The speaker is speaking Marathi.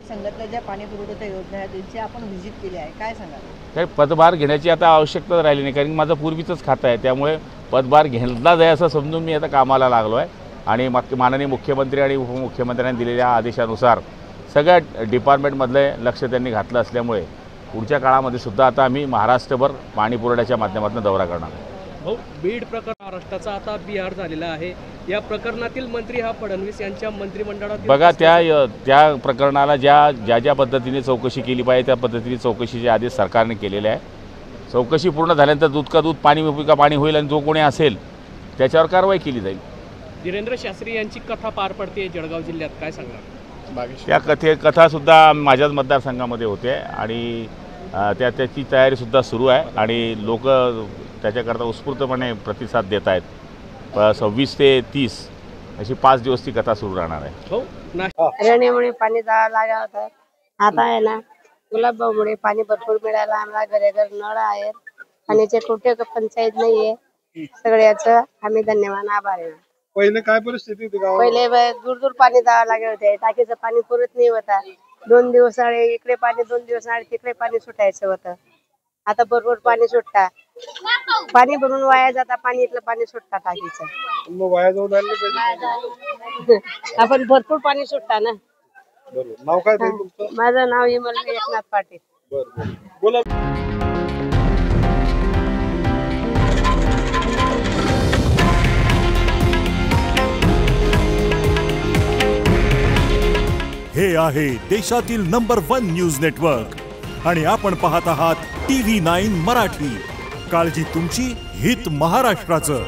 संघातल्या ज्या पाणी पुरवठा योजना आहेत त्यांची आपण व्हिजिट केली आहे, काय सांगाल? काही पदभार घेण्याची आता आवश्यकता राहिली नाही, कारण माझं पूर्वीचंच खातं आहे, त्यामुळे पदभार घेतला जाय असं समजून मी आता कामाला लागलो आहे। आणि माननीय मुख्यमंत्री आणि उपमुख्यमंत्र्यांनी दिलेल्या आदेशानुसार सगळ्या डिपार्टमेंटमधले लक्ष त्यांनी घातलं असल्यामुळे पुढच्या काळामध्ये सुद्धा आता आम्ही महाराष्ट्रभर पाणी पुरवठ्याच्या माध्यमातून दौरा करणार आहे। बीड प्रकरण महाराष्ट्राचा आता बिहार झालेला आहे। या प्रकरणातील मंत्री हा फडणवीस यांच्या मंत्रिमंडळात बघा, त्या प्रकरणाला ज्या पद्धतीने चौकशी केली पाहिजे त्या पद्धतीने चौकशीचे आदेश सरकारने केलेले आहे। चौकशी पूर्ण झाल्यानंतर दूध का दूध पाणी का पाणी होईल आणि जो कोणी असेल त्याच्यावर कारवाई केली जाईल। धीरेंद्र शास्त्री यांची कथा पार पडते जळगाव जिल्ह्यात, काय सांगणार? त्या कथासुद्धा माझ्याच मतदारसंघामध्ये होते आणि त्याची तयारीसुद्धा सुरू आहे आणि लोक त्याच्याकरता उत्स्फूर्तपणे प्रतिसाद देत आहेत। 26 ते 30 अशी 5 दिवस ती कथा सुरू राहणार आहे। रेणीमुळे पाणी जावं लागत होतं, आता आहे ना गुलाबबामुळे पाणी भरपूर मिळालं। आम्हाला घरे घर नळ आहेत, पाण्याचे कुठे पंचायत नाहीये। सगळ्याचं आम्ही धन्यवाद आभार आहे। पहिले काय परिस्थिती होती गावात? पहिले दूर दूर पाणी जावं लागत होते, टाकीचं पाणी पुरत नाही होता। 2 दिवस इकडे पाणी 2 दिवस तिकडे पाणी सुटायचं होतं। आता बरोबर पाणी सुटता, पाणी भरून वाया जाता, पाणी इथलं पाणी सुटता टाकीचं। मग वाया जाऊन आले पाहिजे आपण भरपूर पाणी सुटता ना। बरोबर। नाव काय तुमचं? माझं नाव इमल एकनाथ पाटील। बरोबर, बोला। हे आहे देशातील नंबर 1 न्यूज नेटवर्क आणि आपण पाहत आहात TV9 मराठी। काळजी तुमची, हित महाराष्ट्राचं।